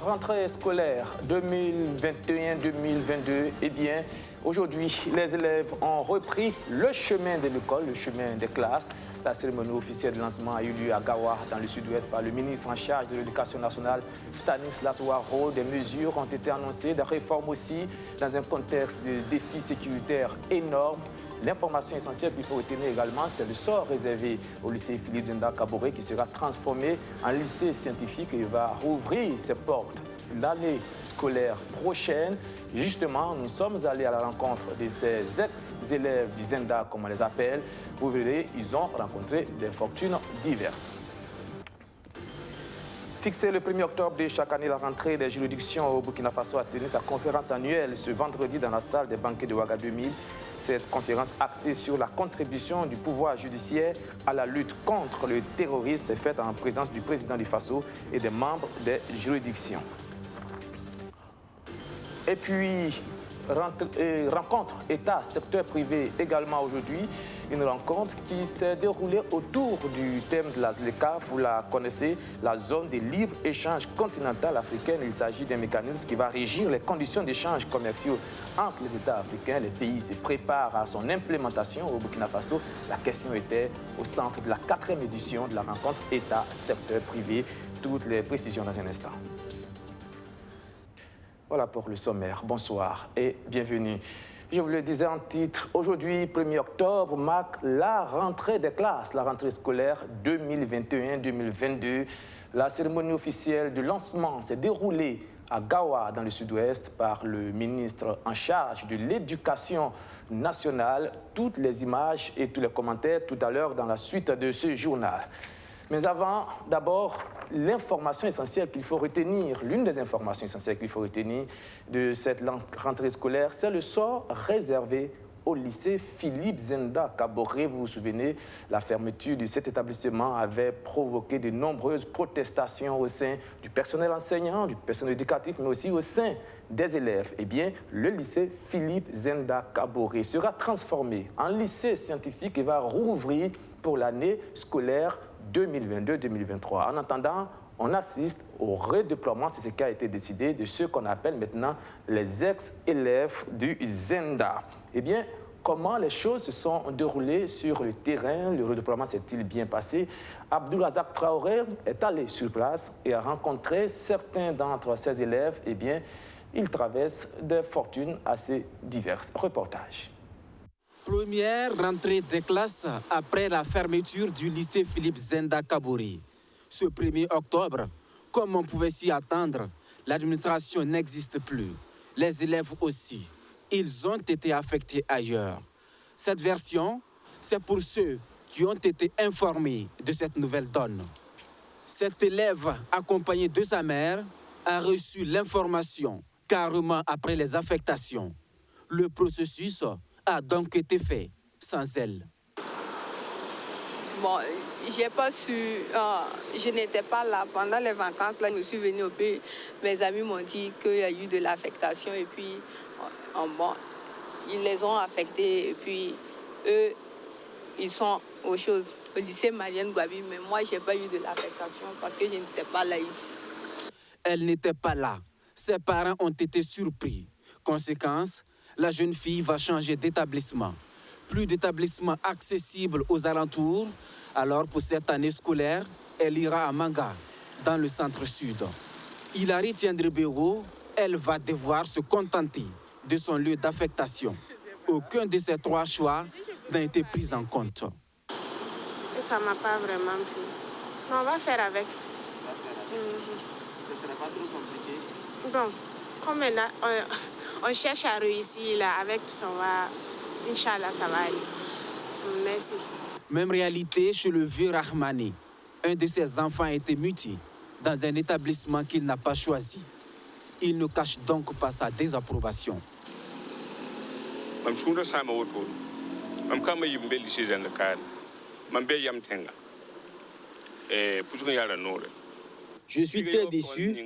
rentrée scolaire 2021-2022, eh bien, aujourd'hui, les élèves ont repris le chemin de l'école, le chemin des classes. La cérémonie officielle de lancement a eu lieu à Gawa, dans le sud-ouest, par le ministre en charge de l'Éducation nationale, Stanislas Ouaro. Des mesures ont été annoncées, des réformes aussi, dans un contexte de défis sécuritaires énormes. L'information essentielle qu'il faut retenir également, c'est le sort réservé au lycée Philippe Zenda Kaboré qui sera transformé en lycée scientifique et va rouvrir ses portes l'année scolaire prochaine. Justement, nous sommes allés à la rencontre de ces ex-élèves du Zenda, comme on les appelle. Vous verrez, ils ont rencontré des fortunes diverses. Fixé le 1er octobre de chaque année, la rentrée des juridictions au Burkina Faso a tenu sa conférence annuelle ce vendredi dans la salle des banquets de Ouaga 2000. Cette conférence axée sur la contribution du pouvoir judiciaire à la lutte contre le terrorisme s'est faite en présence du président du Faso et des membres des juridictions. Et puis, rencontre État, secteur privé également aujourd'hui. Une rencontre qui s'est déroulée autour du thème de la ZLECA. Vous la connaissez, la zone des libre-échange continentale africaine. Il s'agit d'un mécanisme qui va régir les conditions d'échange commerciaux entre les États africains. Les pays se préparent à son implémentation au Burkina Faso. La question était au centre de la 4e édition de la rencontre État, secteur privé. Toutes les précisions dans un instant. Voilà pour le sommaire. Bonsoir et bienvenue. Je vous le disais en titre, aujourd'hui, 1er octobre, marque la rentrée des classes, la rentrée scolaire 2021-2022. La cérémonie officielle de lancement s'est déroulée à Gawa, dans le sud-ouest, par le ministre en charge de l'Éducation nationale. Toutes les images et tous les commentaires tout à l'heure dans la suite de ce journal. Mais avant, d'abord, l'information essentielle qu'il faut retenir, l'une des informations essentielles qu'il faut retenir de cette rentrée scolaire, c'est le sort réservé au lycée Philippe Zenda Kaboré. Vous vous souvenez, la fermeture de cet établissement avait provoqué de nombreuses protestations au sein du personnel enseignant, du personnel éducatif, mais aussi au sein des élèves. Eh bien, le lycée Philippe Zenda Kaboré sera transformé en lycée scientifique et va rouvrir pour l'année scolaire 2022-2023. En attendant, on assiste au redéploiement, c'est ce qui a été décidé, de ceux qu'on appelle maintenant les ex-élèves du Zenda. Eh bien, comment les choses se sont déroulées sur le terrain? Le redéploiement s'est-il bien passé? Abdourazak Traoré est allé sur place et a rencontré certains d'entre ses élèves. Eh bien, ils traversent des fortunes assez diverses. Reportage. Première rentrée des classes après la fermeture du lycée Philippe Zenda Kaboré. Ce 1er octobre, comme on pouvait s'y attendre, l'administration n'existe plus. Les élèves aussi. Ils ont été affectés ailleurs. Cette version, c'est pour ceux qui ont été informés de cette nouvelle donne. Cet élève, accompagné de sa mère, a reçu l'information carrément après les affectations. Le processus a donc été fait sans elle. Bon, j'ai pas su, je n'étais pas là pendant les vacances. Là, je suis venue au pays. Mes amis m'ont dit qu'il y a eu de l'affectation et puis, bon, ils les ont affectés et puis eux, ils sont aux choses. Au lycée Marianne Gouabi, mais moi, j'ai pas eu de l'affectation parce que je n'étais pas là ici. Elle n'était pas là. Ses parents ont été surpris. Conséquence, la jeune fille va changer d'établissement. Plus d'établissements accessibles aux alentours. Alors pour cette année scolaire, elle ira à Manga, dans le centre-sud. Hilary Tiendrebero, elle va devoir se contenter de son lieu d'affectation. Aucun de ces 3 choix n'a été pris en compte. Ça ne m'a pas vraiment plu. Mais on va faire avec. Ce ne serait pas trop compliqué? Bon, comme là, on cherche à réussir là, avec tout ça, Inch'Allah, ça va aller. Merci. Même réalité chez le vieux Rahmani. Un de ses enfants a été muté dans un établissement qu'il n'a pas choisi. Il ne cache donc pas sa désapprobation. Je suis très déçu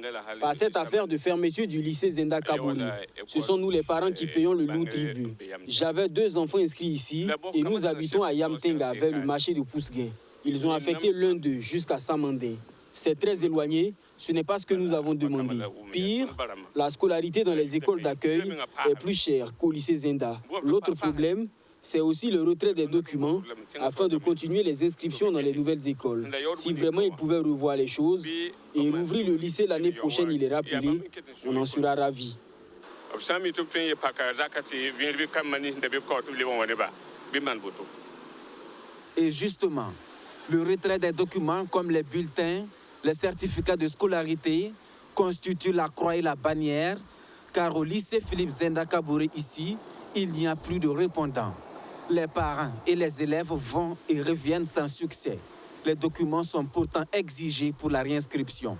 par cette affaire de fermeture du lycée Zenda Kaboré. Ce sont nous les parents qui payons le lourd tribut. J'avais 2 enfants inscrits ici et nous habitons à Yamtenga vers le marché de Pousguin. Ils ont affecté l'un d'eux jusqu'à Samandé. C'est très éloigné, Ce n'est pas ce que nous avons demandé. Pire, la scolarité dans les écoles d'accueil est plus chère qu'au lycée Zenda. L'autre problème, c'est aussi le retrait des documents afin de continuer les inscriptions dans les nouvelles écoles. Si vraiment ils pouvaient revoir les choses et rouvrir le lycée l'année prochaine, il est rappelé, on en sera ravis. Et justement, le retrait des documents comme les bulletins, les certificats de scolarité constituent la croix et la bannière, car au lycée Philippe Zenda Kabouré ici, il n'y a plus de répondants. Les parents et les élèves vont et reviennent sans succès. Les documents sont pourtant exigés pour la réinscription.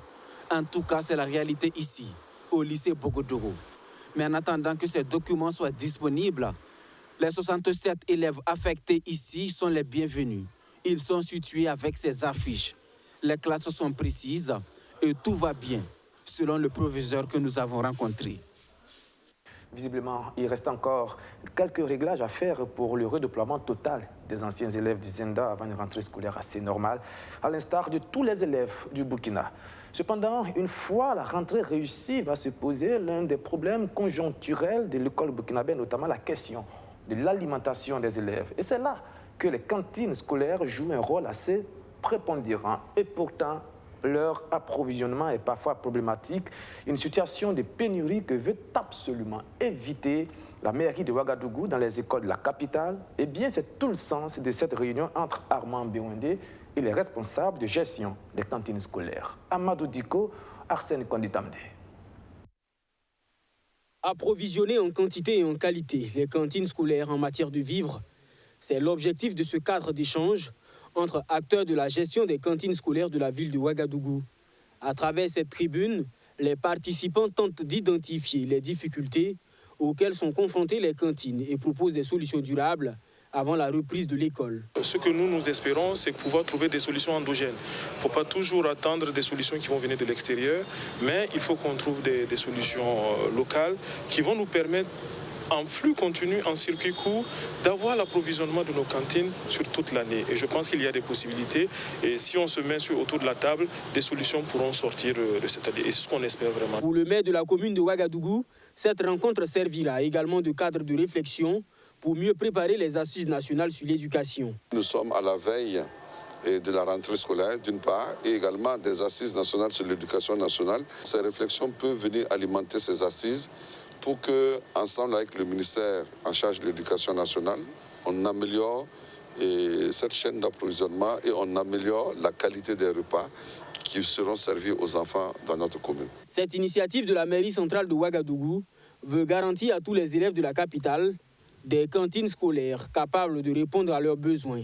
En tout cas, c'est la réalité ici, au lycée Bogodougou. Mais en attendant que ces documents soient disponibles, les 67 élèves affectés ici sont les bienvenus. Ils sont situés avec ces affiches. Les classes sont précises et tout va bien, selon le proviseur que nous avons rencontré. Visiblement, il reste encore quelques réglages à faire pour le redéploiement total des anciens élèves du Zenda avant une rentrée scolaire assez normale, à l'instar de tous les élèves du Burkina. Cependant, une fois la rentrée réussie, va se poser l'un des problèmes conjoncturels de l'école burkinabé, notamment la question de l'alimentation des élèves. Et c'est là que les cantines scolaires jouent un rôle assez prépondérant. Et pourtant, leur approvisionnement est parfois problématique. Une situation de pénurie que veut absolument éviter la mairie de Ouagadougou dans les écoles de la capitale. Eh bien, c'est tout le sens de cette réunion entre Armand Béouindé et les responsables de gestion des cantines scolaires. Amadou Diko, Arsène Konditamde. Approvisionner en quantité et en qualité les cantines scolaires en matière de vivres, c'est l'objectif de ce cadre d'échange entre acteurs de la gestion des cantines scolaires de la ville de Ouagadougou. À travers cette tribune, les participants tentent d'identifier les difficultés auxquelles sont confrontées les cantines et proposent des solutions durables avant la reprise de l'école. Ce que nous espérons, c'est pouvoir trouver des solutions endogènes. Il ne faut pas toujours attendre des solutions qui vont venir de l'extérieur, mais il faut qu'on trouve des solutions locales qui vont nous permettre, en flux continu, en circuit court, d'avoir l'approvisionnement de nos cantines sur toute l'année. Et je pense qu'il y a des possibilités. Et si on se met autour de la table, des solutions pourront sortir de cette année. Et c'est ce qu'on espère vraiment. Pour le maire de la commune de Ouagadougou, cette rencontre servira également de cadre de réflexion pour mieux préparer les assises nationales sur l'éducation. Nous sommes à la veille de la rentrée scolaire, d'une part, et également des assises nationales sur l'éducation nationale. Ces réflexions peuvent venir alimenter ces assises pour que, ensemble avec le ministère en charge de l'éducation nationale, on améliore cette chaîne d'approvisionnement et on améliore la qualité des repas qui seront servis aux enfants dans notre commune. Cette initiative de la mairie centrale de Ouagadougou veut garantir à tous les élèves de la capitale des cantines scolaires capables de répondre à leurs besoins.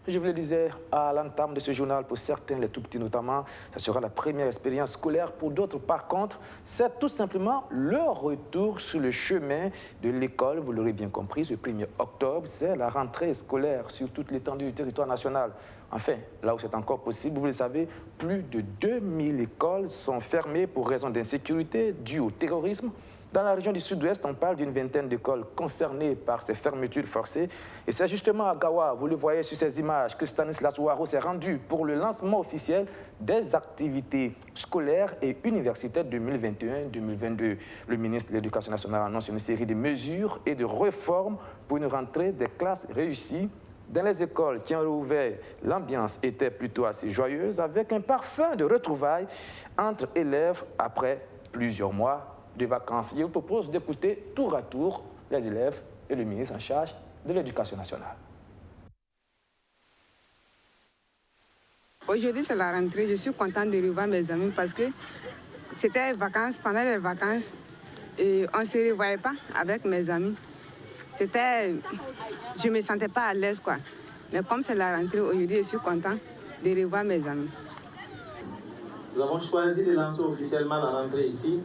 Je vous le disais à l'entame de ce journal, pour certains, les tout-petits notamment, ça sera la première expérience scolaire. Pour d'autres, par contre, c'est tout simplement leur retour sur le chemin de l'école. Vous l'aurez bien compris, ce 1er octobre, c'est la rentrée scolaire sur toute l'étendue du territoire national. Enfin, là où c'est encore possible, vous le savez, plus de 2000 écoles sont fermées pour raison d'insécurité due au terrorisme. Dans la région du sud-ouest, on parle d'une vingtaine d'écoles concernées par ces fermetures forcées. Et c'est justement à Gawa, vous le voyez sur ces images, que Stanislas Ouaro s'est rendu pour le lancement officiel des activités scolaires et universitaires 2021-2022. Le ministre de l'Éducation nationale annonce une série de mesures et de réformes pour une rentrée des classes réussies. Dans les écoles qui ont rouvert, l'ambiance était plutôt assez joyeuse, avec un parfum de retrouvailles entre élèves après plusieurs mois de vacances. Je vous propose d'écouter tour à tour les élèves et le ministre en charge de l'Éducation nationale. Aujourd'hui, c'est la rentrée. Je suis contente de revoir mes amis parce que c'était les vacances. Pendant les vacances, et on ne se revoyait pas avec mes amis. Je ne me sentais pas à l'aise, quoi. Mais comme c'est la rentrée, aujourd'hui, je suis contente de revoir mes amis. Nous avons choisi de lancer officiellement la rentrée ici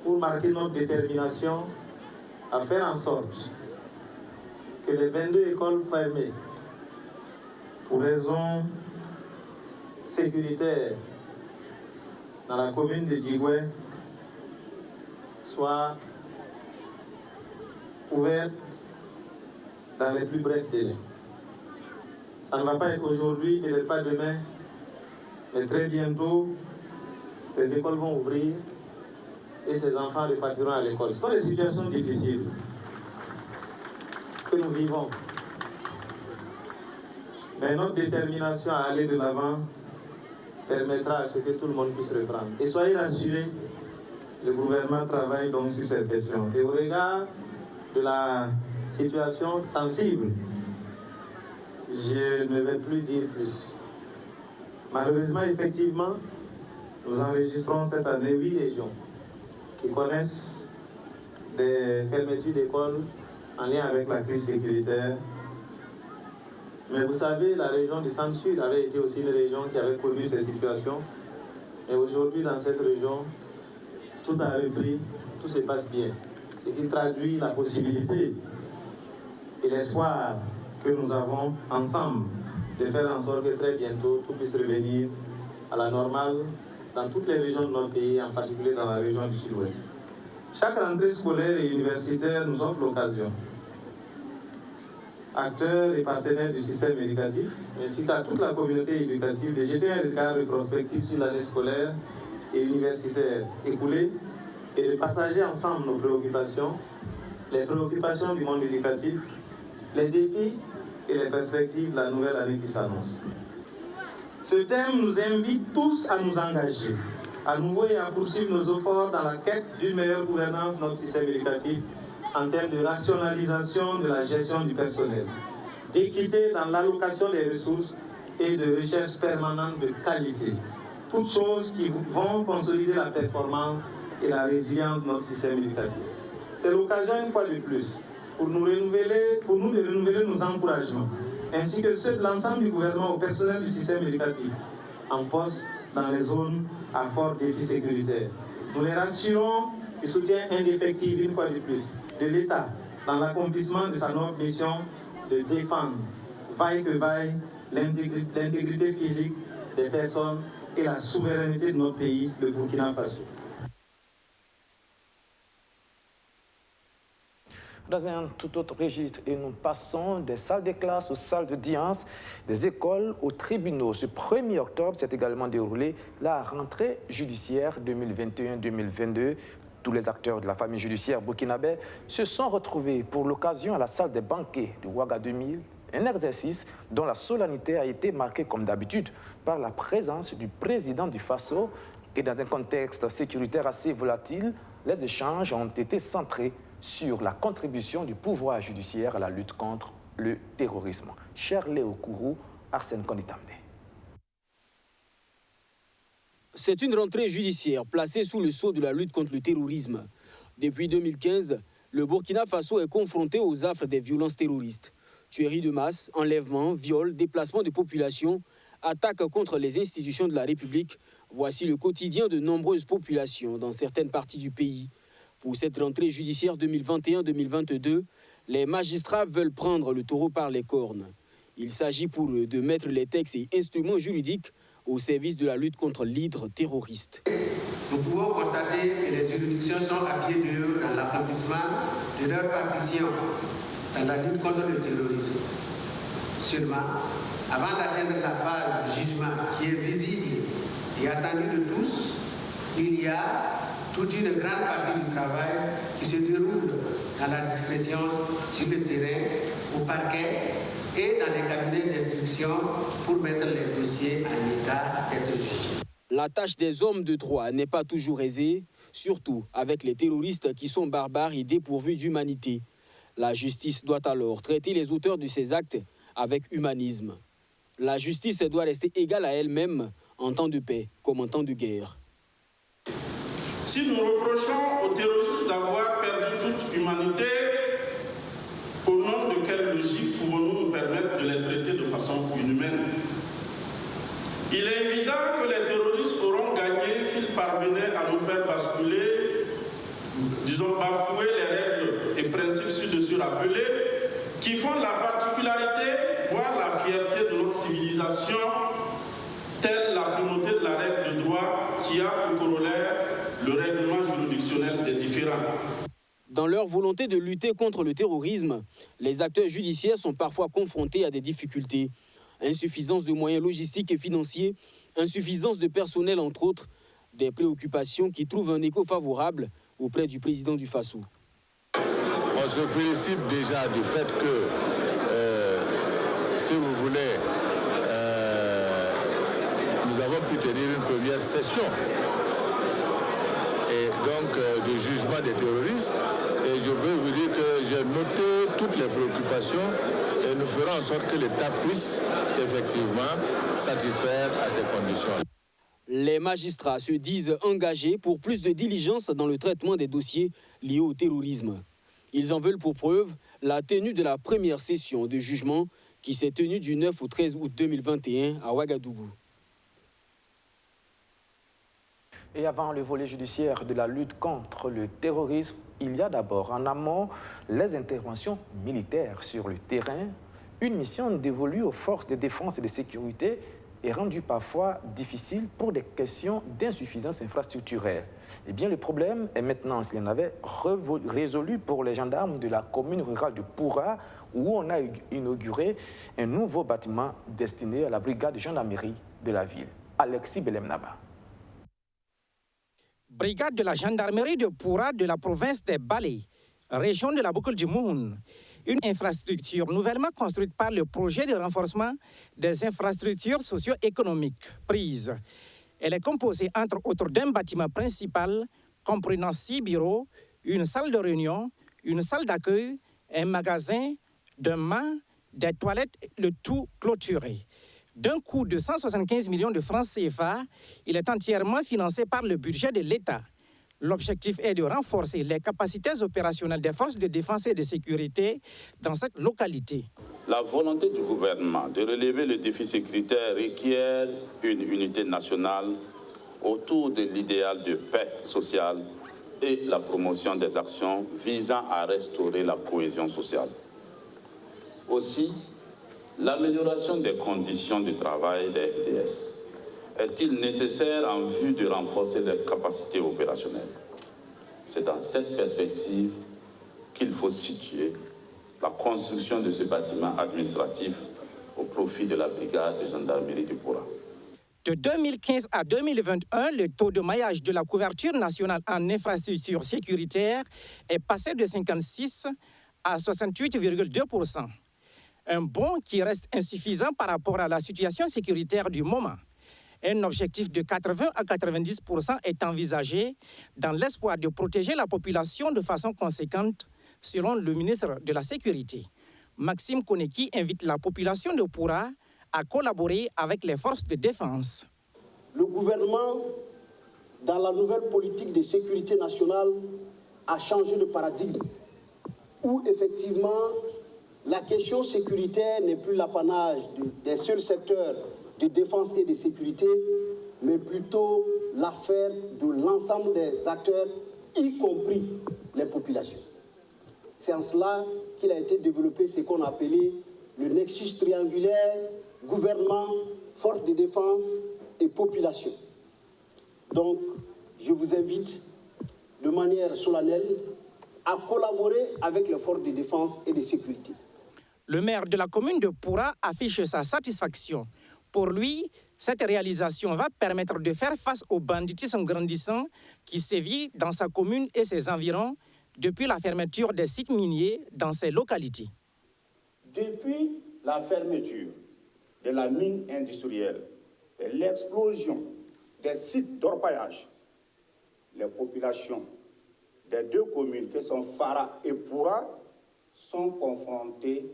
pour marquer notre détermination à faire en sorte que les 22 écoles fermées pour raisons sécuritaires dans la commune de Djigoué soient ouvertes dans les plus brefs délais. Ça ne va pas être aujourd'hui, peut-être pas demain, Mais très bientôt, ces écoles vont ouvrir et ces enfants repartiront à l'école. Ce sont des situations difficiles que nous vivons. Mais notre détermination à aller de l'avant permettra à ce que tout le monde puisse reprendre. Et soyez rassurés, le gouvernement travaille donc sur cette question. Et au regard de la situation sensible, je ne vais plus dire plus. Malheureusement, effectivement, nous enregistrons cette année 8 régions qui connaissent des fermetures d'écoles en lien avec la crise sécuritaire. Mais vous savez, la région du Centre-Sud avait été aussi une région qui avait connu ces situations. Et aujourd'hui, dans cette région, tout a repris, tout se passe bien. Ce qui traduit la possibilité et l'espoir que nous avons ensemble de faire en sorte que très bientôt tout puisse revenir à la normale dans toutes les régions de notre pays, en particulier dans la région du Sud-Ouest. Chaque rentrée scolaire et universitaire nous offre l'occasion, acteurs et partenaires du système éducatif, ainsi qu'à toute la communauté éducative, de jeter un regard rétrospectif sur l'année scolaire et universitaire écoulée et de partager ensemble nos préoccupations, les préoccupations du monde éducatif, les défis et les perspectives de la nouvelle année qui s'annonce. Ce thème nous invite tous à nous engager, à nouveau et à poursuivre nos efforts dans la quête d'une meilleure gouvernance de notre système éducatif en termes de rationalisation de la gestion du personnel, d'équité dans l'allocation des ressources et de recherche permanente de qualité. Toutes choses qui vont consolider la performance et la résilience de notre système éducatif. C'est l'occasion, une fois de plus, pour nous de renouveler nos encouragements, ainsi que ceux de l'ensemble du gouvernement au personnel du système éducatif, en poste dans les zones à fort défi sécuritaire. Nous les rassurons du soutien indéfectible, une fois de plus, de l'État dans l'accomplissement de sa noble mission de défendre, vaille que vaille, l'intégrité physique des personnes et la souveraineté de notre pays, le Burkina Faso. Dans un tout autre registre, et nous passons des salles de classe aux salles d'audience, des écoles aux tribunaux. Ce 1er octobre s'est également déroulé la rentrée judiciaire 2021-2022. Tous les acteurs de la famille judiciaire burkinabé se sont retrouvés pour l'occasion à la salle des banquets de Ouagadougou, un exercice dont la solennité a été marquée comme d'habitude par la présence du président du Faso. Et dans un contexte sécuritaire assez volatile, les échanges ont été centrés sur la contribution du pouvoir judiciaire à la lutte contre le terrorisme. Cher Léo Kourou, Arsène Konditambe. C'est une rentrée judiciaire placée sous le sceau de la lutte contre le terrorisme. Depuis 2015, le Burkina Faso est confronté aux affres des violences terroristes. Tueries de masse, enlèvements, viols, déplacements de population, attaques contre les institutions de la République. Voici le quotidien de nombreuses populations dans certaines parties du pays. Pour cette rentrée judiciaire 2021-2022, les magistrats veulent prendre le taureau par les cornes. Il s'agit pour eux de mettre les textes et instruments juridiques au service de la lutte contre l'hydre terroriste. Nous pouvons constater que les juridictions sont à pied d'œuvre dans l'accomplissement de leur partition dans la lutte contre le terrorisme. Seulement, avant d'atteindre la phase du jugement qui est visible et attendue de tous, il y a toute une grande partie du travail qui se déroule dans la discrétion sur le terrain, au parquet et dans les cabinets d'instruction pour mettre les dossiers en état d'être jugés. La tâche des hommes de droit n'est pas toujours aisée, surtout avec les terroristes qui sont barbares et dépourvus d'humanité. La justice doit alors traiter les auteurs de ces actes avec humanisme. La justice doit rester égale à elle-même en temps de paix comme en temps de guerre. Si nous reprochons aux terroristes d'avoir perdu toute humanité, au nom de quelle logique pouvons-nous nous permettre de les traiter de façon inhumaine? Il est évident que les terroristes auront gagné s'ils parvenaient à nous faire basculer, disons bafouer les règles et principes ci-dessus rappelés, qui font la particularité, voire la fierté de notre civilisation, telle la primauté de la règle de droit qui a pour corollaire le règlement juridictionnel des différends. Dans leur volonté de lutter contre le terrorisme, les acteurs judiciaires sont parfois confrontés à des difficultés. Insuffisance de moyens logistiques et financiers, Insuffisance de personnel, entre autres, des préoccupations qui trouvent un écho favorable auprès du président du FASU. On se félicite déjà du fait que, si vous voulez, nous avons pu tenir une première session et donc de jugement des terroristes. Et je peux vous dire que j'ai noté toutes les préoccupations et nous ferons en sorte que l'État puisse effectivement satisfaire à ces conditions. Les magistrats se disent engagés pour plus de diligence dans le traitement des dossiers liés au terrorisme. Ils en veulent pour preuve la tenue de la première session de jugement qui s'est tenue du 9 au 13 août 2021 à Ouagadougou. Et avant le volet judiciaire de la lutte contre le terrorisme, il y a d'abord en amont les interventions militaires sur le terrain. Une mission dévolue aux forces de défense et de sécurité est rendue parfois difficile pour des questions d'insuffisance infrastructurelle. Eh bien, le problème est maintenant, s'il y en avait, résolu pour les gendarmes de la commune rurale de Poura, où on a inauguré un nouveau bâtiment destiné à la brigade de gendarmerie de la ville. Alexis Belemnaba. Brigade de la gendarmerie de Poura de la province des Balé, région de la boucle du Moun. Une infrastructure nouvellement construite par le projet de renforcement des infrastructures socio-économiques prise. Elle est composée entre autres d'un bâtiment principal comprenant 6 bureaux, une salle de réunion, une salle d'accueil, un magasin, d'un mât, des toilettes, le tout clôturé. D'un coût de 175 millions de francs CFA, il est entièrement financé par le budget de l'État. L'objectif est de renforcer les capacités opérationnelles des forces de défense et de sécurité dans cette localité. La volonté du gouvernement de relever le défi sécuritaire requiert une unité nationale autour de l'idéal de paix sociale et la promotion des actions visant à restaurer la cohésion sociale. Aussi, l'amélioration des conditions de travail des FDS est-il nécessaire en vue de renforcer les capacités opérationnelles? C'est dans cette perspective qu'il faut situer la construction de ce bâtiment administratif au profit de la brigade de gendarmerie de Poura. De 2015 à 2021, le taux de maillage de la couverture nationale en infrastructure sécuritaire est passé de 56 à 68,2%. Un bond qui reste insuffisant par rapport à la situation sécuritaire du moment. Un objectif de 80 à 90% est envisagé dans l'espoir de protéger la population de façon conséquente, selon le ministre de la Sécurité. Maxime Koneki invite la population de Poura à collaborer avec les forces de défense. Le gouvernement, dans la nouvelle politique de sécurité nationale, a changé de paradigme, où effectivement la question sécuritaire n'est plus l'apanage des seuls secteurs de défense et de sécurité, mais plutôt l'affaire de l'ensemble des acteurs, y compris les populations. C'est en cela qu'il a été développé ce qu'on appelait le nexus triangulaire, gouvernement, force de défense et population. Donc, je vous invite de manière solennelle à collaborer avec les forces de défense et de sécurité. Le maire de la commune de Poura affiche sa satisfaction. Pour lui, cette réalisation va permettre de faire face au banditisme grandissant qui sévit dans sa commune et ses environs depuis la fermeture des sites miniers dans ces localités. Depuis la fermeture de la mine industrielle et l'explosion des sites d'orpaillage, les populations des deux communes qui sont Fara et Poura sont confrontées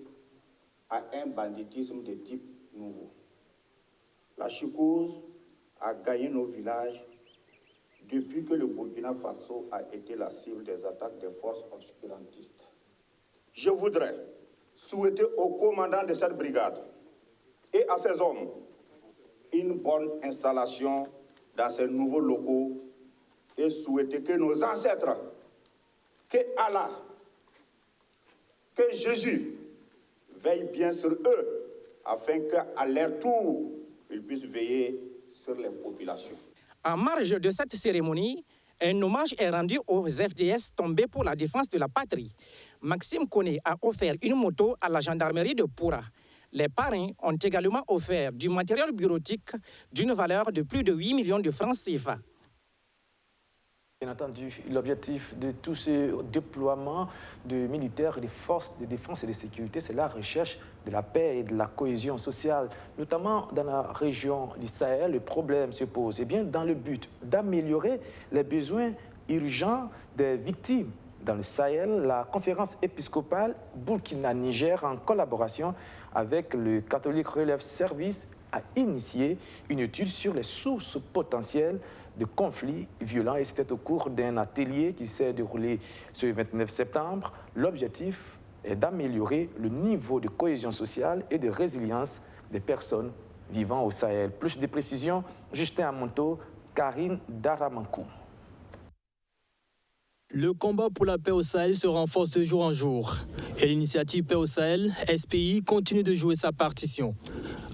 à un banditisme de type nouveau. La Chicose a gagné nos villages depuis que le Burkina Faso a été la cible des attaques des forces obscurantistes. Je voudrais souhaiter au commandant de cette brigade et à ses hommes une bonne installation dans ces nouveaux locaux et souhaiter que nos ancêtres, que Allah, que Jésus veille bien sur eux afin qu'à leur tour, ils puissent veiller sur les populations. En marge de cette cérémonie, un hommage est rendu aux FDS tombés pour la défense de la patrie. Maxime Koné a offert une moto à la gendarmerie de Poura. Les parrains ont également offert du matériel bureautique d'une valeur de plus de 8 millions de francs CFA. Bien entendu, l'objectif de tout ce déploiement de militaires et des forces de défense et de sécurité, c'est la recherche de la paix et de la cohésion sociale. Notamment dans la région du Sahel, le problème se pose dans le but d'améliorer les besoins urgents des victimes. Dans le Sahel, la conférence épiscopale Burkina-Niger, en collaboration avec le Catholic Relief Service, a initié une étude sur les sources potentielles de conflits violents. Et c'était au cours d'un atelier qui s'est déroulé ce 29 septembre. L'objectif est d'améliorer le niveau de cohésion sociale et de résilience des personnes vivant au Sahel. Plus de précisions, Justin Amonto, Karine Daramankou. Le combat pour la paix au Sahel se renforce de jour en jour. Et l'initiative Paix au Sahel, SPI, continue de jouer sa partition.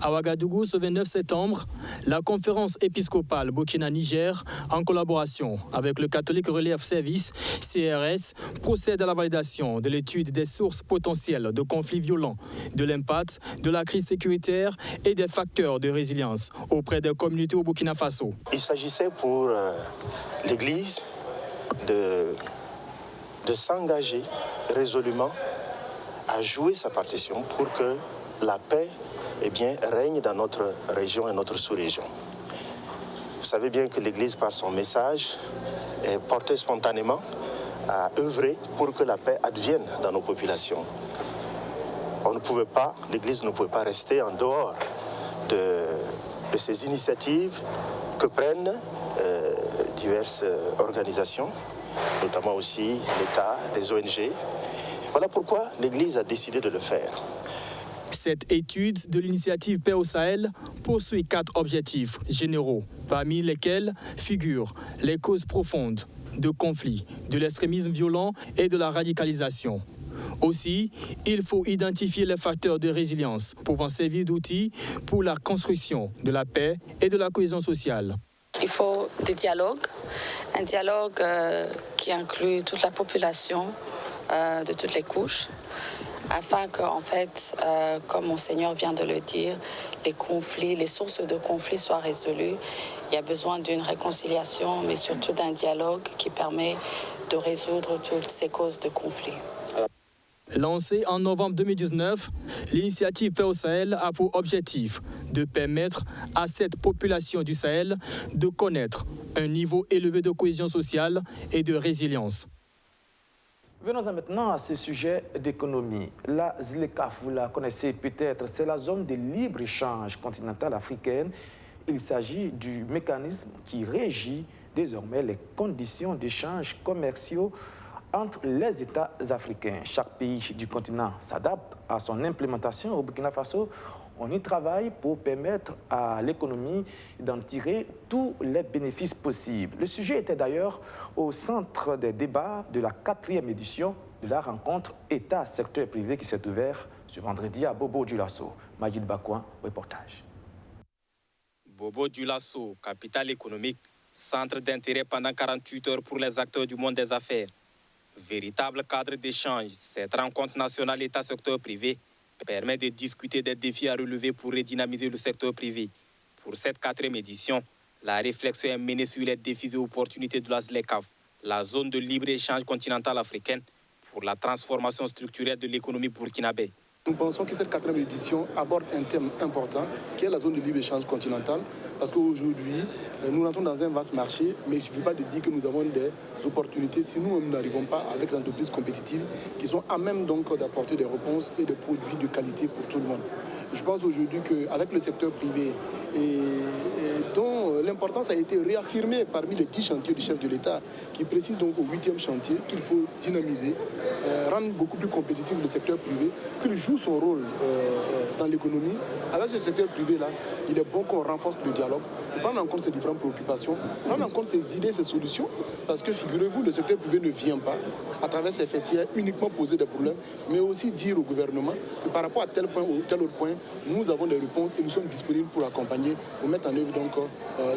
À Ouagadougou, ce 29 septembre, la conférence épiscopale Burkina-Niger, en collaboration avec le Catholic Relief Service, CRS, procède à la validation de l'étude des sources potentielles de conflits violents, de l'impact de la crise sécuritaire et des facteurs de résilience auprès des communautés au Burkina Faso. Il s'agissait pour l'Église de s'engager résolument à jouer sa partition pour que la paix règne dans notre région et notre sous-région. Vous savez bien que l'Église, par son message, est portée spontanément à œuvrer pour que la paix advienne dans nos populations. L'Église ne pouvait pas rester en dehors de ces initiatives que prennent diverses organisations, notamment aussi l'État, les ONG. Voilà pourquoi l'Église a décidé de le faire. Cette étude de l'initiative Paix au Sahel poursuit 4 objectifs généraux, parmi lesquels figurent les causes profondes de conflits, de l'extrémisme violent et de la radicalisation. Aussi, il faut identifier les facteurs de résilience pouvant servir d'outils pour la construction de la paix et de la cohésion sociale. Il faut des dialogues, un dialogue qui inclut toute la population de toutes les couches, afin que, en fait, comme Monseigneur vient de le dire, les sources de conflits soient résolues. Il y a besoin d'une réconciliation, mais surtout d'un dialogue qui permet de résoudre toutes ces causes de conflits. Lancée en novembre 2019, l'initiative Paix au Sahel a pour objectif de permettre à cette population du Sahel de connaître un niveau élevé de cohésion sociale et de résilience. Venons-en maintenant à ce sujet d'économie. La ZLECAf, vous la connaissez peut-être, c'est la zone de libre-échange continentale africaine. Il s'agit du mécanisme qui régit désormais les conditions d'échange commerciaux entre les États africains. Chaque pays du continent s'adapte à son implémentation. Au Burkina Faso, on y travaille pour permettre à l'économie d'en tirer tous les bénéfices possibles. Le sujet était d'ailleurs au centre des débats de la 4e édition de la rencontre État-secteur privé qui s'est ouverte ce vendredi à Bobo-Dioulasso. Majid Bakouan, reportage. Bobo-Dioulasso, capitale économique, centre d'intérêt pendant 48 heures pour les acteurs du monde des affaires. Véritable cadre d'échange, cette rencontre nationale État-secteur privé permet de discuter des défis à relever pour redynamiser le secteur privé. Pour cette 4e édition, la réflexion est menée sur les défis et opportunités de la ZLECAf, la zone de libre-échange continentale africaine, pour la transformation structurelle de l'économie burkinabé. Nous pensons que cette 4e édition aborde un thème important, qui est la zone de libre-échange continentale, parce qu'aujourd'hui, nous rentrons dans un vaste marché, mais il ne suffit pas de dire que nous avons des opportunités si nous n'arrivons pas avec des entreprises compétitives qui sont à même donc d'apporter des réponses et des produits de qualité pour tout le monde. Je pense aujourd'hui qu'avec le secteur privé, dont l'importance a été réaffirmée parmi les 10 chantiers du chef de l'État, qui précise donc au 8e chantier qu'il faut dynamiser, rendre beaucoup plus compétitif le secteur privé, qu'il joue son rôle dans l'économie. Avec ce secteur privé-là, il est bon qu'on renforce le dialogue, prendre en compte ses différentes préoccupations, prendre en compte ses idées, ses solutions, parce que figurez-vous, le secteur privé ne vient pas, à travers ses fêtières, uniquement poser des problèmes, mais aussi dire au gouvernement que par rapport à tel point ou tel autre point, nous avons des réponses et nous sommes disponibles pour accompagner, pour mettre en œuvre donc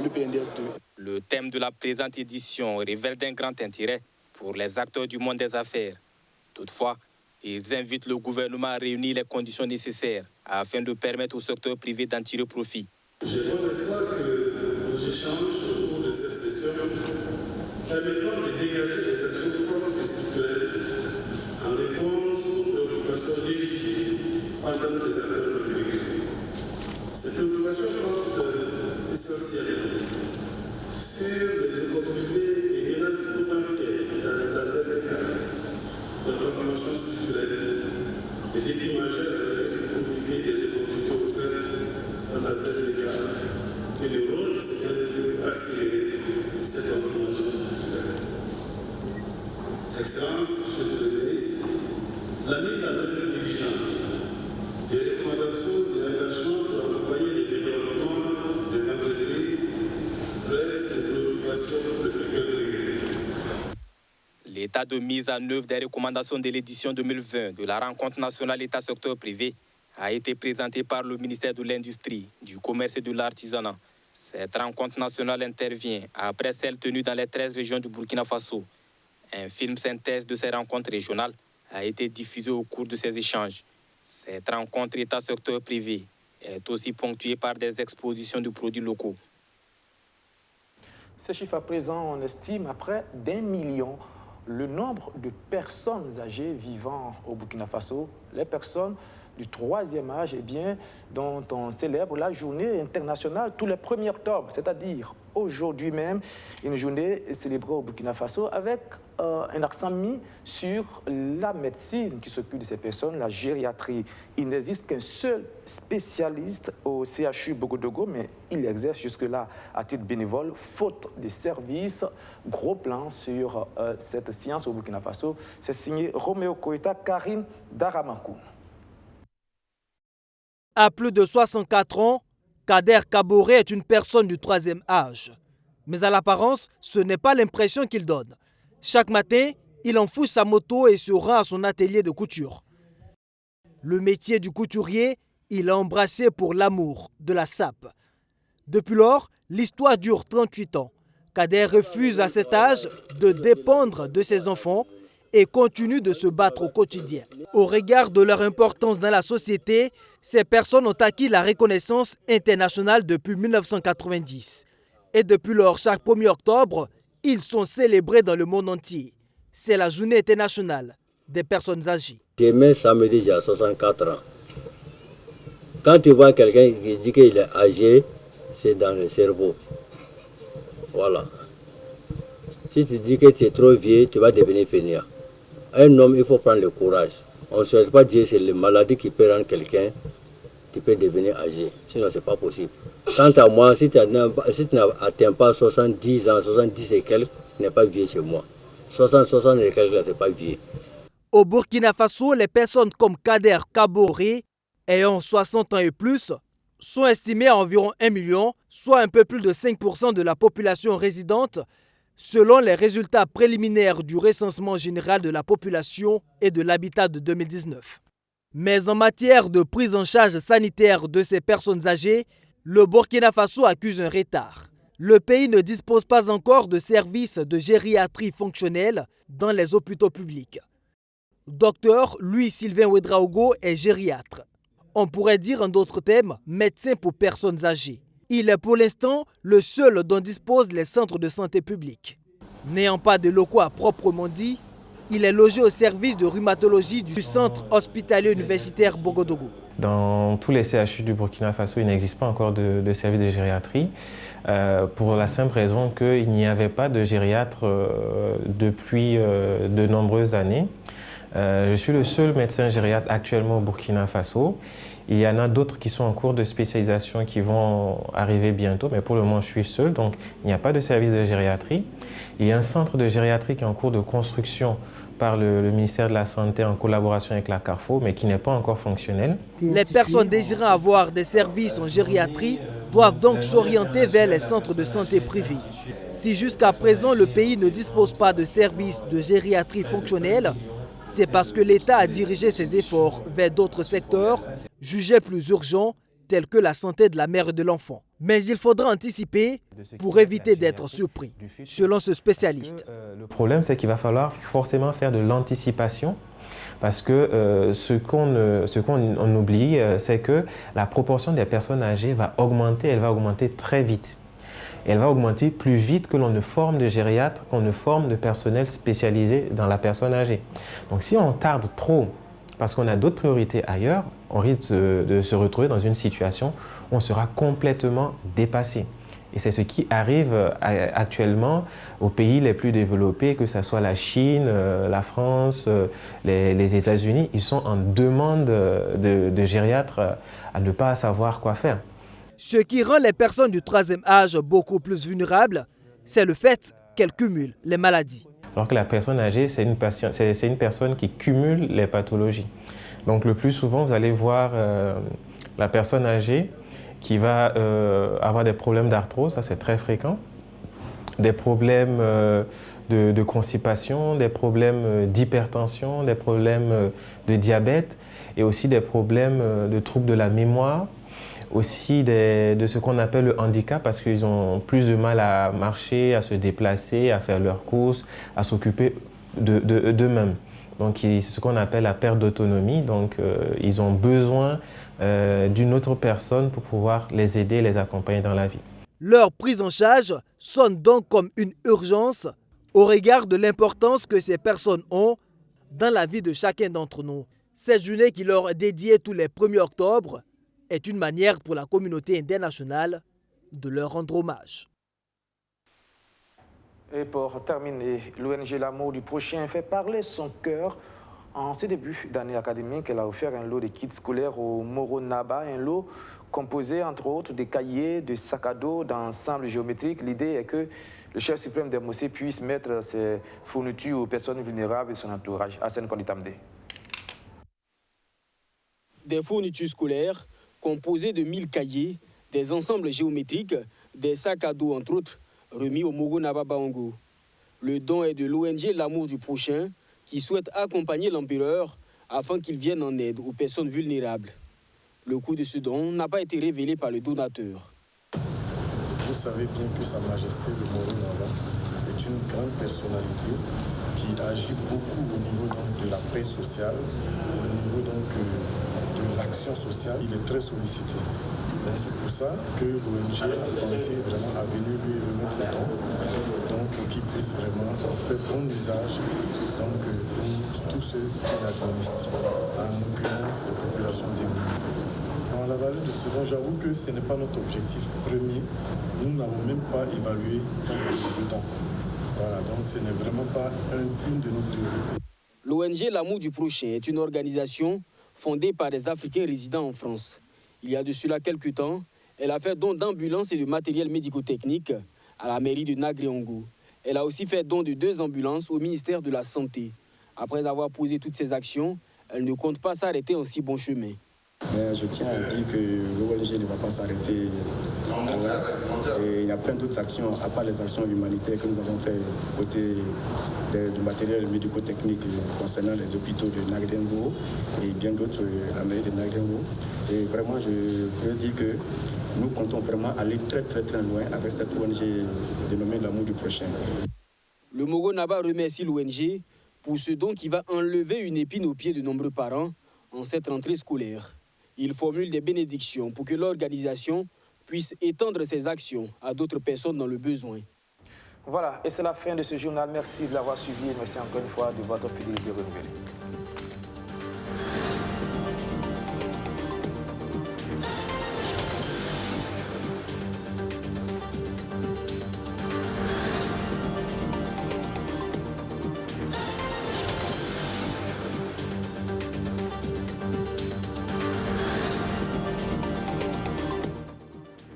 le PNDS 2. Le thème de la présente édition révèle d'un grand intérêt pour les acteurs du monde des affaires. Toutefois, Ils invitent le gouvernement à réunir les conditions nécessaires afin de permettre au secteur privé d'en tirer profit. J'ai bon espoir que nos échanges au cours de cette session permettront de dégager des actions fortes et structurelles en réponse aux préoccupations légitimes pendant des acteurs privés. Ces préoccupations portent essentiellement sur les opportunités et menaces potentielles dans la ZDK, la transformation structurelle, les défis majeurs avec profiter des opportunités offertes dans la ZDK et le rôle de cette ZDK pour accélérer cette transformation structurelle. Excellence, Monsieur le ministre, la mise en œuvre diligente des recommandations et engagements pour accompagner le développement des entreprises reste une préoccupation pour le secteur privé. L'état de mise en œuvre des recommandations de l'édition 2020 de la rencontre nationale État-secteur privé a été présenté par le ministère de l'Industrie, du Commerce et de l'Artisanat. Cette rencontre nationale intervient après celle tenue dans les 13 régions du Burkina Faso. Un film synthèse de ces rencontres régionales a été diffusé au cours de ces échanges. Cette rencontre État-secteur privé est aussi ponctuée par des expositions de produits locaux. Ce chiffre à présent, on estime à près d'1 million le nombre de personnes âgées vivant au Burkina Faso, les personnes du 3e âge, dont on célèbre la journée internationale tous les 1er octobre, c'est-à-dire aujourd'hui même, une journée célébrée au Burkina Faso avec un accent mis sur la médecine qui s'occupe de ces personnes, la gériatrie. Il n'existe qu'un seul spécialiste au CHU Bogodogo, mais il exerce jusque-là à titre bénévole, faute de services. Gros plan sur cette science au Burkina Faso. C'est signé Roméo Koïta, Karine Daramakou. À plus de 64 ans, Kader Kaboré est une personne du 3e âge. Mais à l'apparence, ce n'est pas l'impression qu'il donne. Chaque matin, il enfourche sa moto et se rend à son atelier de couture. Le métier du couturier, il a embrassé pour l'amour de la sape. Depuis lors, l'histoire dure 38 ans. Kader refuse à cet âge de dépendre de ses enfants et continue de se battre au quotidien. Au regard de leur importance dans la société, ces personnes ont acquis la reconnaissance internationale depuis 1990. Et depuis lors, chaque 1er octobre, ils sont célébrés dans le monde entier. C'est la journée internationale des personnes âgées. Demain, samedi, j'ai 64 ans. Quand tu vois quelqu'un qui dit qu'il est âgé, c'est dans le cerveau. Voilà. Si tu dis que tu es trop vieux, tu vas devenir fainéant. Un homme, il faut prendre le courage. On ne souhaite pas dire que c'est les maladies qui peuvent rendre quelqu'un, tu peux devenir âgé. Sinon, ce n'est pas possible. Quant à moi, si tu n'atteins pas 70 ans, 70 et quelques, tu n'es pas vieux chez moi. 60 et quelques, ce n'est pas vieux. Au Burkina Faso, les personnes comme Kader Kaboré, ayant 60 ans et plus, sont estimées à environ 1 million, soit un peu plus de 5% de la population résidente, selon les résultats préliminaires du recensement général de la population et de l'habitat de 2019. Mais en matière de prise en charge sanitaire de ces personnes âgées, le Burkina Faso accuse un retard. Le pays ne dispose pas encore de services de gériatrie fonctionnels dans les hôpitaux publics. Docteur Louis-Sylvain Ouedraogo est gériatre. On pourrait dire en d'autres termes, médecin pour personnes âgées. Il est pour l'instant le seul dont disposent les centres de santé publics. N'ayant pas de locaux à proprement dit, il est logé au service de rhumatologie du centre hospitalier universitaire Bogodogo. Dans tous les CHU du Burkina Faso, il n'existe pas encore de service de gériatrie, pour la simple raison qu'il n'y avait pas de gériatre depuis de nombreuses années. Je suis le seul médecin gériatre actuellement au Burkina Faso. Il y en a d'autres qui sont en cours de spécialisation qui vont arriver bientôt, mais pour le moment je suis seul, donc il n'y a pas de service de gériatrie. Il y a un centre de gériatrie qui est en cours de construction par le ministère de la Santé en collaboration avec la Carrefour, mais qui n'est pas encore fonctionnel. Les personnes désirant avoir des services en gériatrie doivent donc s'orienter vers les centres de santé privés. Si jusqu'à présent le pays ne dispose pas de services de gériatrie fonctionnels, c'est parce que l'État a dirigé ses efforts vers d'autres secteurs jugés plus urgents, tels que la santé de la mère et de l'enfant. Mais il faudra anticiper pour éviter d'être surpris, selon ce spécialiste. Le problème, c'est qu'il va falloir forcément faire de l'anticipation Parce que ce qu'on oublie, c'est que la proportion des personnes âgées va augmenter, elle va augmenter très vite. Elle va augmenter plus vite que l'on ne forme de gériatres, qu'on ne forme de personnel spécialisé dans la personne âgée. Donc si on tarde trop, parce qu'on a d'autres priorités ailleurs, on risque de se retrouver dans une situation où on sera complètement dépassé. Et c'est ce qui arrive actuellement aux pays les plus développés, que ce soit la Chine, la France, les États-Unis. Ils sont en demande de gériatres à ne pas savoir quoi faire. Ce qui rend les personnes du troisième âge beaucoup plus vulnérables, c'est le fait qu'elles cumulent les maladies. Alors que la personne âgée, c'est une personne qui cumule les pathologies. Donc le plus souvent, vous allez voir la personne âgée qui va avoir des problèmes d'arthrose, ça c'est très fréquent, des problèmes de constipation, des problèmes d'hypertension, des problèmes de diabète et aussi des problèmes de troubles de la mémoire, aussi de ce qu'on appelle le handicap parce qu'ils ont plus de mal à marcher, à se déplacer, à faire leurs courses, à s'occuper d'eux-mêmes. Donc c'est ce qu'on appelle la perte d'autonomie. Donc ils ont besoin d'une autre personne pour pouvoir les aider, les accompagner dans la vie. Leur prise en charge sonne donc comme une urgence au regard de l'importance que ces personnes ont dans la vie de chacun d'entre nous. Cette journée qui leur est dédiée tous les 1er octobre est une manière pour la communauté internationale de leur rendre hommage. Et pour terminer, l'ONG L'amour du prochain fait parler son cœur. En ce début d'année académique, elle a offert un lot de kits scolaires au Moro Naba, un lot composé entre autres de cahiers, de sacs à dos, d'ensembles géométriques. L'idée est que le chef suprême des Mossé puisse mettre ses fournitures aux personnes vulnérables et son entourage. Hassan Konditamde. Des fournitures scolaires composées de 1000 cahiers, des ensembles géométriques, des sacs à dos entre autres, remis au Moro Naba Baongo. Le don est de l'ONG L'amour du prochain qui souhaite accompagner l'empereur afin qu'il vienne en aide aux personnes vulnérables. Le coût de ce don n'a pas été révélé par le donateur. Vous savez bien que Sa Majesté le Moro Naba est une grande personnalité qui agit beaucoup au niveau donc, de la paix sociale, au niveau donc, de l'action sociale. Il est très sollicité. C'est pour ça que l'ONG a pensé vraiment à venir lui remettre ses dons, donc pour qu'il puisse vraiment faire bon usage donc, pour tous ceux qui l'administrent, en l'occurrence les populations démunies. Dans la valeur de ce don, j'avoue que ce n'est pas notre objectif premier. Nous n'avons même pas évalué le don. Voilà, donc ce n'est vraiment pas une de nos priorités. L'ONG L'amour du prochain est une organisation fondée par des Africains résidant en France. Il y a de cela quelques temps, elle a fait don d'ambulances et de matériel médico-technique à la mairie de Nagréongo. Elle a aussi fait don de 2 ambulances au ministère de la Santé. Après avoir posé toutes ces actions, elle ne compte pas s'arrêter en si bon chemin. Mais je tiens à dire que l'ONG ne va pas s'arrêter. Il y a plein d'autres actions, à part les actions humanitaires que nous avons fait côté du matériel médico-technique concernant les hôpitaux de Nagréongo et bien d'autres, la mairie de Nagréongo. Et vraiment, je peux dire que nous comptons vraiment aller très loin avec cette ONG dénommée L'amour du prochain. Le Moro Naba remercie l'ONG pour ce don qui va enlever une épine aux pieds de nombreux parents en cette rentrée scolaire. Il formule des bénédictions pour que l'organisation puisse étendre ses actions à d'autres personnes dans le besoin. Voilà, et c'est la fin de ce journal. Merci de l'avoir suivi et merci encore une fois de votre fidélité renouvelée.